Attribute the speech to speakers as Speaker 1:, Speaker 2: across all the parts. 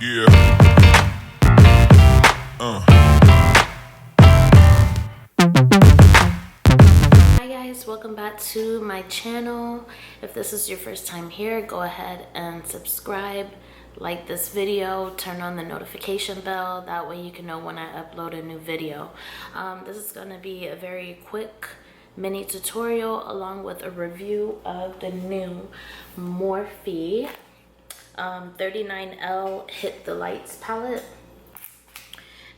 Speaker 1: Yeah.
Speaker 2: Hi guys, welcome back to my channel. If this is your first time here, go ahead and subscribe, like this video, turn on the notification bell. That way you can know when I upload a new video. This is going to be a very quick mini tutorial along with a review of the new Morphe 39L Hit the Lights palette.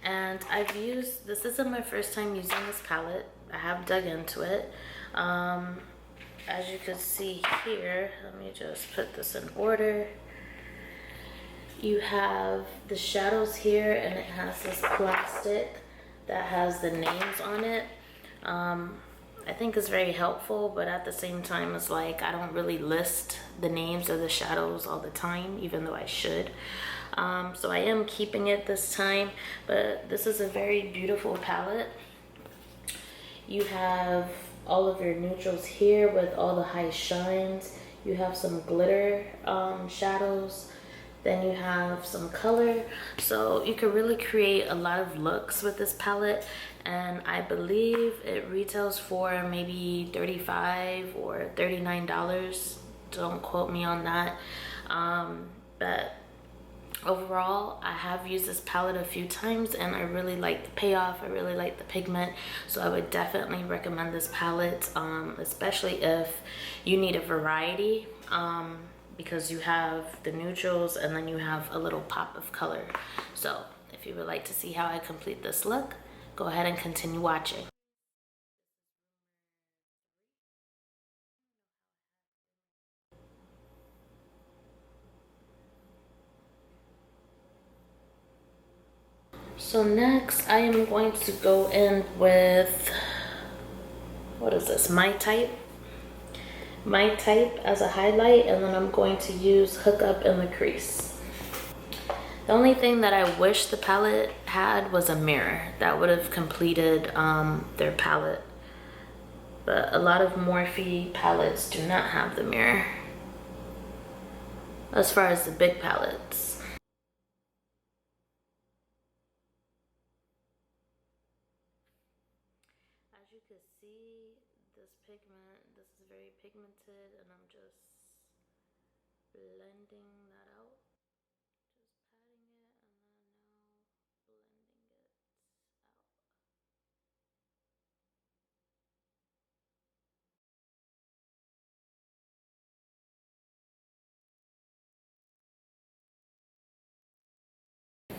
Speaker 2: And this isn't my first time using this palette. I have dug into it. As you can see here, let me just put this in order. You have the shadows here, and it has this plastic that has the names on it. I think it's very helpful, but at the same time, it's like I don't really list the names of the shadows all the time, even though I should. So I am keeping it this time, but this is a very beautiful palette. You have all of your neutrals here with all the high shines. You have some glitter shadows. Then you have some color. So you can really create a lot of looks with this palette. And I believe it retails for maybe $35 or $39. Don't quote me on that. But overall, I have used this palette a few times and I really like the payoff. I really like the pigment, so I would definitely recommend this palette, especially if you need a variety, because you have the neutrals and then you have a little pop of color. So if you would like to see how I complete this look, go ahead and continue watching. So next I am going to go in with, what is this, My Type as a highlight, and then I'm going to use Hook Up in the crease. The only thing that I wish the palette had was a mirror. That would have completed their palette. But a lot of Morphe palettes do not have the mirror, as far as the big palettes. As you can see, this is very pigmented, and I'm just blending that out. Just patting it and then now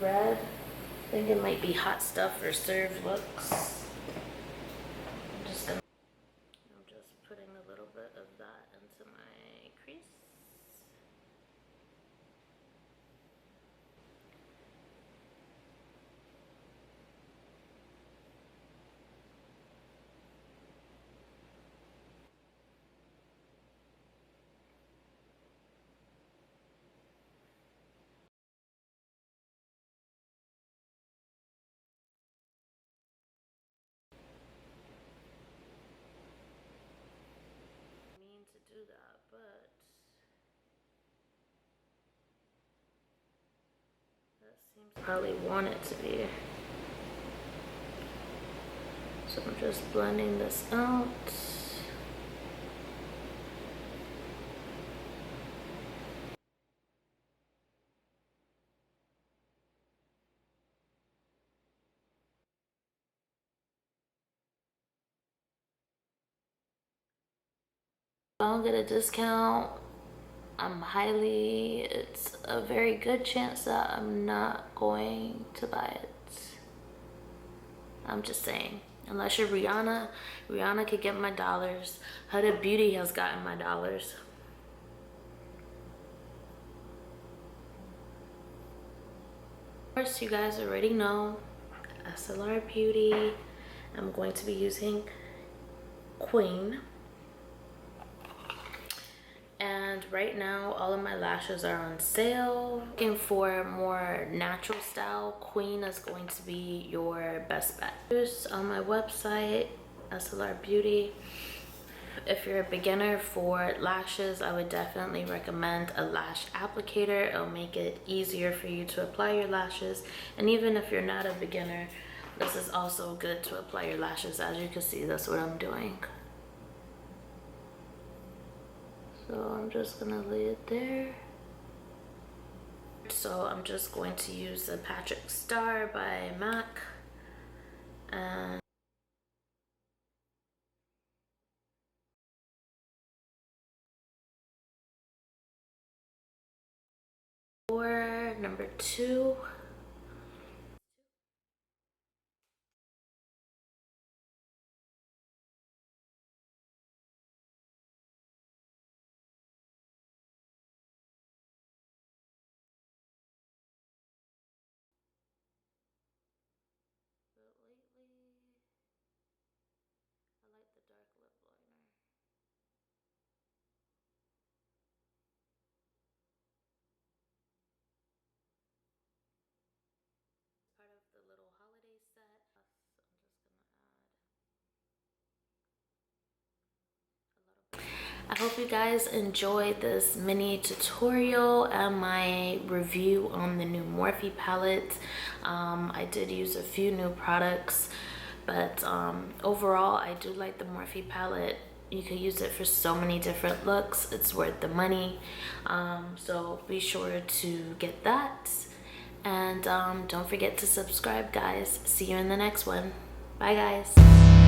Speaker 2: blending it out. Red, I think it might be Hot Stuff or Serve Looks. I'm just putting a little bit of that into my crease. To do that, but that seems to probably want it to be. So I'm just blending this out. If I don't get a discount, it's a very good chance that I'm not going to buy it. I'm just saying, unless you're Rihanna could get my dollars. Huda Beauty has gotten my dollars. Of course, you guys already know, SLR Beauty. I'm going to be using Queen. And right now, all of my lashes are on sale. Looking for more natural style, Queen is going to be your best bet. Here's on my website, SLR Beauty. if you're a beginner for lashes, I would definitely recommend a lash applicator. It'll make it easier for you to apply your lashes. And even if you're not a beginner, this is also good to apply your lashes. As you can see, that's what I'm doing. So I'm just gonna lay it there. So I'm just going to use the Patrick Star by MAC. And for number 2. But lately, I like the dark lip liner. Part of the little holiday set. I'm just gonna add a little bit. I hope you guys enjoyed this mini tutorial and my review on the new Morphe palette. I did use a few new products, but overall I do like the Morphe palette. You can use it for so many different looks. It's worth the money. So be sure to get that. And don't forget to subscribe, guys. See you in the next one. Bye, guys.